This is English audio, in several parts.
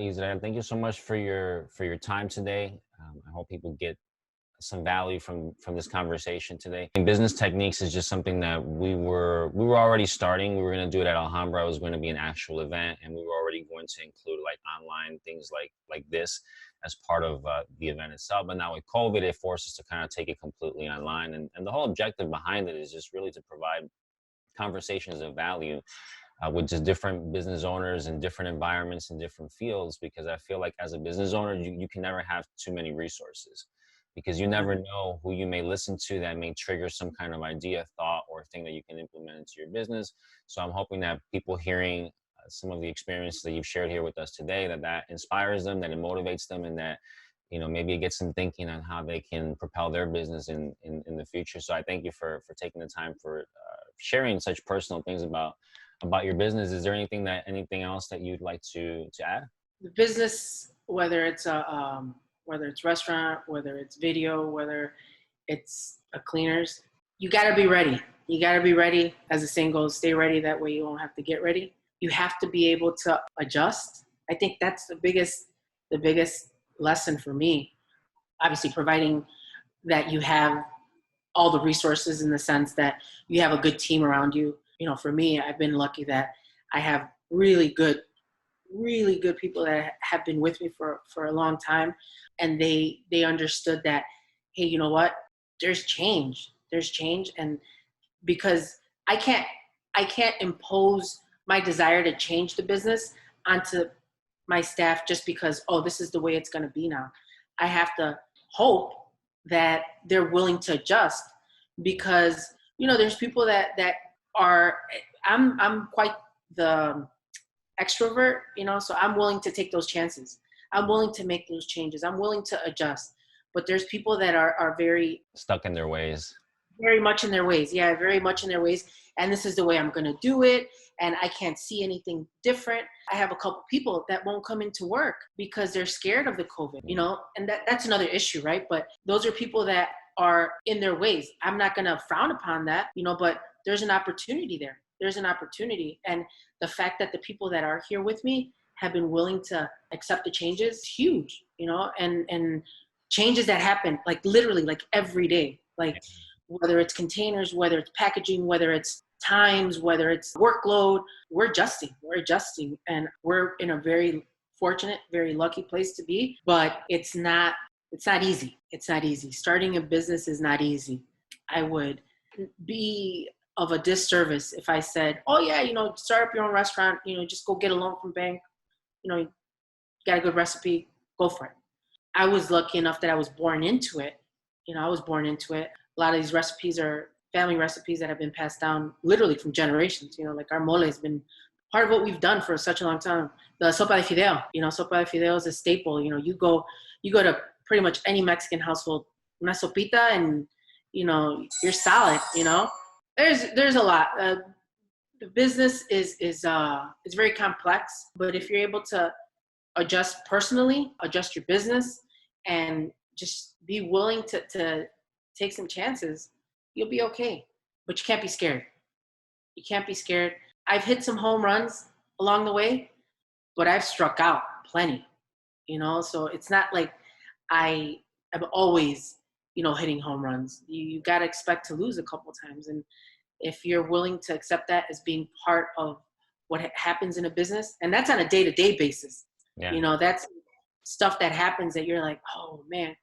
Israel. Thank you so much for your time today. I hope people get some value from this conversation today. And business techniques is just something that we were already starting. We were going to do it at Alhambra. It was going to be an actual event, and we were already going to include like online things like this as part of the event itself. But now with COVID, it forced us to kind of take it completely online. And the whole objective behind it is just really to provide conversations of value with just different business owners in different environments and different fields, because I feel like as a business owner, you can never have too many resources, because you never know who you may listen to that may trigger some kind of idea, thought, or thing that you can implement into your business. So I'm hoping that people hearing some of the experiences that you've shared here with us today, that inspires them, that it motivates them, and that, you know, maybe it gets them thinking on how they can propel their business in the future. So I thank you for taking the time for sharing such personal things about your business. Is there anything else that you'd like to add? The business, whether it's restaurant, whether it's video, whether it's a cleaners, you got to be ready. You got to be ready. As the saying goes, stay ready. That way you won't have to get ready. You have to be able to adjust. I think that's the biggest lesson for me. Obviously, providing that you have all the resources, in the sense that you have a good team around you. You know, for me, I've been lucky that I have really good people that have been with me for a long time. And they understood that, hey, you know what? There's change. And because I can't impose my desire to change the business onto my staff just because, oh, this is the way it's going to be now. I have to hope that they're willing to adjust, because, you know, there's people that are, I'm quite the extrovert, you know, so I'm willing to take those chances. I'm willing to make those changes. I'm willing to adjust. But there's people that are very Stuck in their ways. Very much in their ways. Yeah, very much in their ways. And this is the way I'm going to do it. And I can't see anything different. I have a couple people that won't come into work because they're scared of the COVID, you know, and that's another issue, right? But those are people that are in their ways. I'm not going to frown upon that, you know, but there's an opportunity there. There's an opportunity. And the fact that the people that are here with me have been willing to accept the changes is huge, you know, and changes that happen like literally like every day, like whether it's containers, whether it's packaging, whether it's times, whether it's workload, we're adjusting, and we're in a very fortunate, very lucky place to be, but it's not easy. It's not easy. Starting a business is not easy. I would be of a disservice if I said, oh yeah, you know, start up your own restaurant, you know, just go get a loan from bank, you know, you got a good recipe, go for it. I was lucky enough that I was born into it. You know, I was born into it. A lot of these recipes are family recipes that have been passed down literally from generations. You know, like our mole has been part of what we've done for such a long time. The sopa de fideo, you know, sopa de fideo is a staple. You know, you go to pretty much any Mexican household, una sopita, and, you know, you're solid, you know. There's a lot. The business is very complex, but if you're able to adjust personally, adjust your business, and just be willing to take some chances, you'll be okay. But you can't be scared. You can't be scared. I've hit some home runs along the way, but I've struck out plenty, you know, so it's not like I am always, you know, hitting home runs. You got to expect to lose a couple times. And if you're willing to accept that as being part of what happens in a business, and that's on a day-to-day basis, you know, that's stuff that happens that you're like, oh man.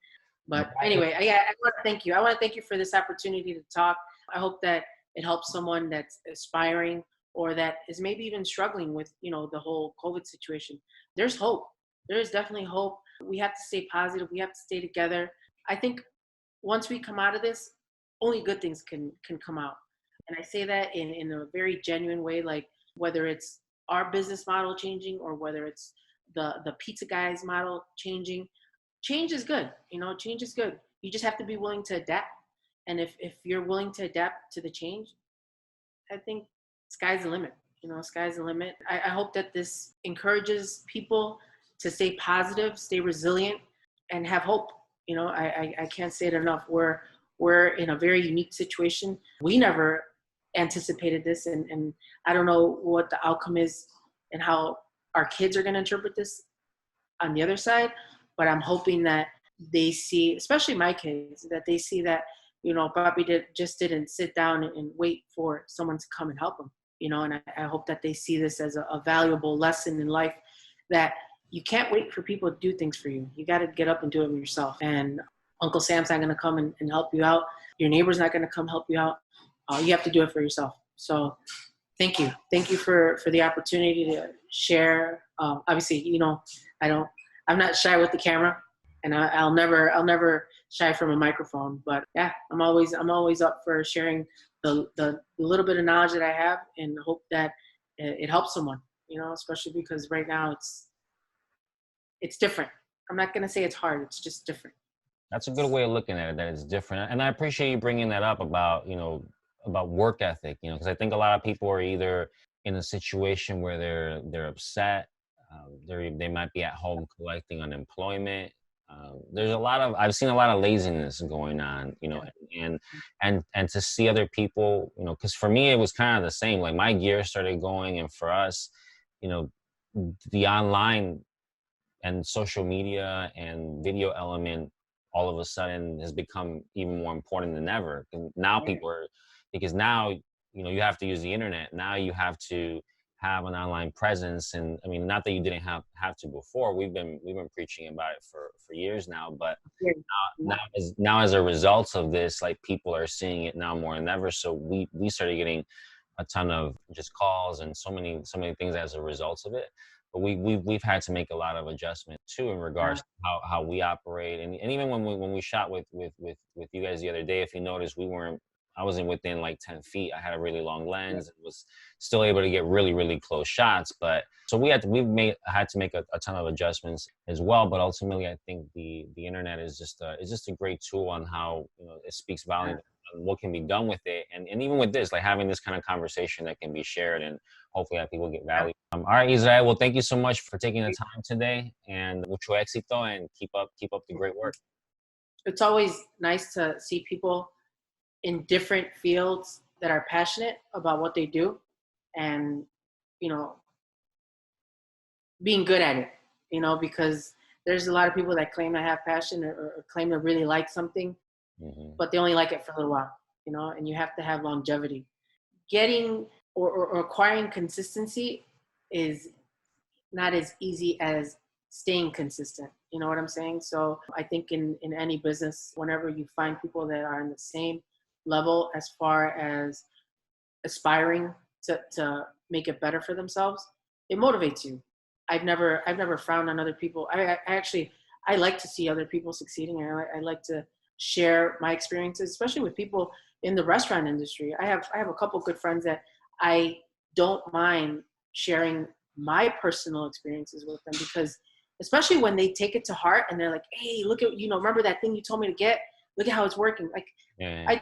But anyway, I want to thank you. I want to thank you for this opportunity to talk. I hope that it helps someone that's aspiring or that is maybe even struggling with, you know, the whole COVID situation. There's hope. There is definitely hope. We have to stay positive. We have to stay together. I think once we come out of this, only good things can come out. And I say that in a very genuine way, like whether it's our business model changing or whether it's the pizza guys model changing. Change is good. You know, change is good. You just have to be willing to adapt. And if you're willing to adapt to the change, I think sky's the limit. You know, sky's the limit. I hope that this encourages people to stay positive, stay resilient, and have hope. You know, I can't say it enough. We're in a very unique situation. We never anticipated this, and I don't know what the outcome is and how our kids are going to interpret this. on the other side. But I'm hoping that they see, especially my kids, that they see that, Bobby didn't sit down and wait for someone to come and help them, and I hope that they see this as a valuable lesson in life, that you can't wait for people to do things for you. You got to get up and do it yourself. And Uncle Sam's not going to come and help you out. Your neighbor's not going to come help you out. You have to do it for yourself. So thank you. Thank you for the opportunity to share. Obviously, I'm not shy with the camera, and I'll never shy from a microphone, but yeah, I'm always up for sharing the little bit of knowledge that I have, and hope that it helps someone, especially because right now it's different. I'm not going to say it's hard. It's just different. That's a good way of looking at it, that it's different. And I appreciate you bringing that up about, about work ethic, because I think a lot of people are either in a situation where they're upset, they might be at home collecting unemployment. I've seen a lot of laziness going on, and to see other people, because for me, it was kind of the same. Like my gear started going, and for us, the online and social media and video element all of a sudden has become even more important than ever. And now because now, you have to use the internet. Now you have to have an online presence. And I mean, not that you didn't have to before. We've been preaching about it for years now, but now as a result of this, like people are seeing it now more than ever. So we started getting a ton of just calls and so many things as a result of it. But we've had to make a lot of adjustment too in regards to how we operate, and even when we shot with you guys the other day, if you noticed, I wasn't within like 10 feet. I had a really long lens and was still able to get really, really close shots. But so had to make a ton of adjustments as well. But ultimately, I think the internet is just a great tool on how it speaks volume on what can be done with it, and even with this, like having this kind of conversation that can be shared and hopefully that people get value. All right, Israel. Well, thank you so much for taking the time today, and mucho éxito, and keep up the great work. It's always nice to see people in different fields that are passionate about what they do, and being good at it, because there's a lot of people that claim to have passion or claim to really like something, but they only like it for a little while, and you have to have longevity. Getting or acquiring consistency is not as easy as staying consistent. You know what I'm saying? So I think in any business, whenever you find people that are in the same level as far as aspiring to make it better for themselves, it motivates you. I've never frowned on other people. I like to see other people succeeding. I like to share my experiences, especially with people in the restaurant industry. I have a couple good friends that I don't mind sharing my personal experiences with them, because especially when they take it to heart and they're like, hey, look at, remember that thing you told me to get? Look at how it's working. Like, yeah.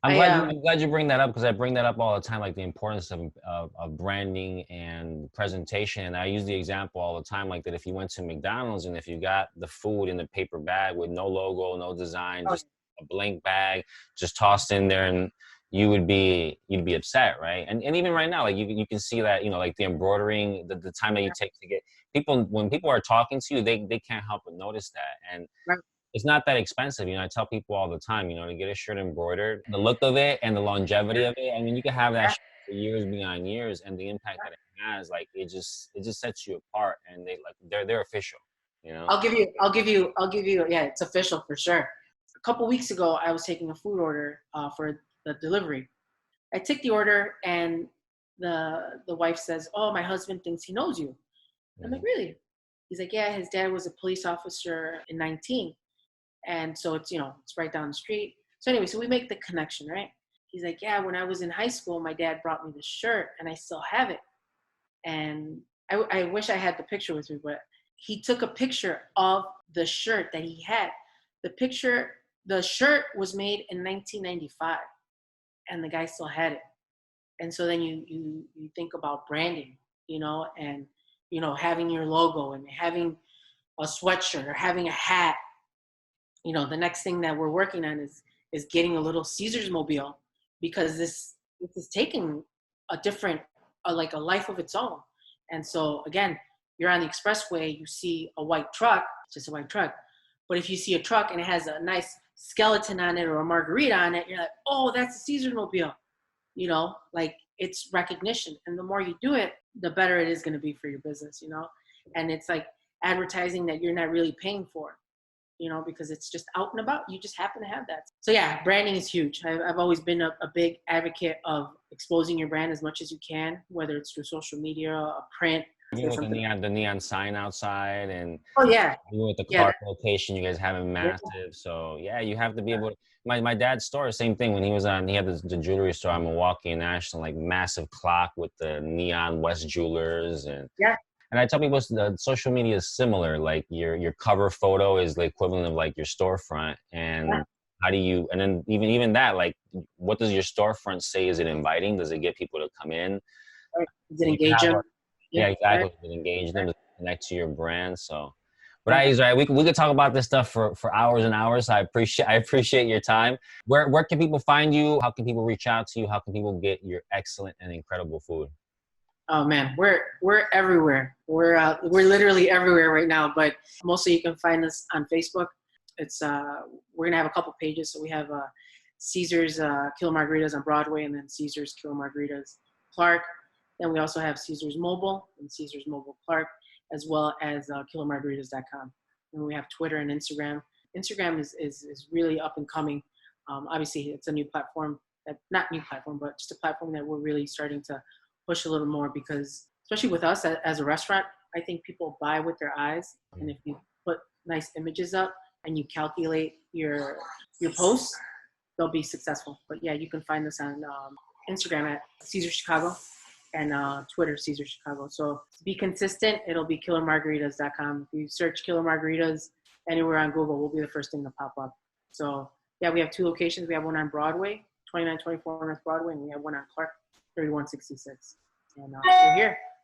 I'm glad you bring that up, because I bring that up all the time, like the importance of branding and presentation. And I use the example all the time, like that if you went to McDonald's and if you got the food in the paper bag with no logo, no design, just a blank bag, just tossed in there, and you'd be upset, right? And even right now, like you can see that, like the embroidering, the time that you take to get people, when people are talking to you, they can't help but notice that. And it's not that expensive. I tell people all the time, to get a shirt embroidered, the look of it and the longevity of it. I mean, you can have that for years beyond years, and the impact that it has, like it just sets you apart, and they're official. I'll give you. Yeah, it's official for sure. A couple weeks ago, I was taking a food order for the delivery. I take the order, and the wife says, "Oh, my husband thinks he knows you." I'm like, "Really?" He's like, "Yeah, his dad was a police officer in 19. And so it's, it's right down the street." So anyway, so we make the connection, right? He's like, "Yeah, when I was in high school, my dad brought me this shirt and I still have it." And I wish I had the picture with me, but he took a picture of the shirt that he had. The shirt was made in 1995, and the guy still had it. And so then you think about branding, and, having your logo and having a sweatshirt or having a hat. The next thing that we're working on is getting a little Cesar's mobile, because this is taking a different, like a life of its own. And so again, you're on the expressway, you see a white truck, it's just a white truck. But if you see a truck and it has a nice skeleton on it or a margarita on it, you're like, oh, that's a Cesar mobile. You know, like it's recognition. And the more you do it, the better it is going to be for your business, you know? And it's like advertising that you're not really paying for, you know, because it's just out and about. You just happen to have that. So yeah, branding is huge. I've always been a big advocate of exposing your brand as much as you can, whether it's through social media, a print. Even with the neon sign outside, and Oh yeah. even with the Yeah. Clark location, you guys have it massive. So yeah, you have to be able to. My dad's store, same thing. When he was on, he had the jewelry store on Milwaukee and National, like massive clock with the neon West Jewelers, and Yeah. and I tell people the social media is similar. Like your cover photo is the equivalent of like your storefront, and Yeah. how do you? And then even that, like, what does your storefront say? Is it inviting? Does it get people to come in? Right. Does it You can engage have them? yeah, Yeah. Right. exactly. You engage them Right. to connect to your brand. So, but Yeah. Israel, we could talk about this stuff for hours and hours. So I appreciate your time. Where can people find you? How can people reach out to you? How can people get your excellent and incredible food? Oh man, we're everywhere. We're literally everywhere right now. But mostly you can find us on Facebook. It's we're gonna have a couple pages. So we have Caesar's Killer Margaritas on Broadway, and then Caesar's Killer Margaritas Clark. Then we also have Caesar's Mobile and Caesar's Mobile Clark, as well as killermargaritas.com. And we have Twitter and Instagram. Instagram is really up and coming. Obviously, it's a new platform. Not new platform, but just a platform that we're really starting to push a little more, because especially with us as a restaurant, I think people buy with their eyes. And if you put nice images up and you calculate your posts, they'll be successful. But yeah, you can find us on Instagram at Caesar Chicago, and Twitter, Caesar Chicago. So to be consistent, it'll be killermargaritas.com. If you search Killer Margaritas anywhere on Google, we'll be the first thing to pop up. So yeah, we have 2 locations. We have one on Broadway, 2924 North Broadway, and we have one on Clark, 3166. And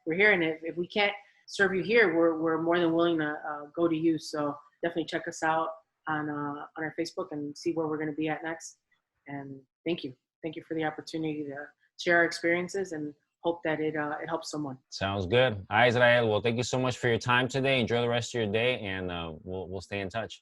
we're here. And if we can't serve you here, we're more than willing to go to you. So definitely check us out on our Facebook and see where we're going to be at next. And thank you for the opportunity to share our experiences, and hope that it helps someone. Sounds good. All right, Israel. Well, thank you so much for your time today. Enjoy the rest of your day, and we'll stay in touch.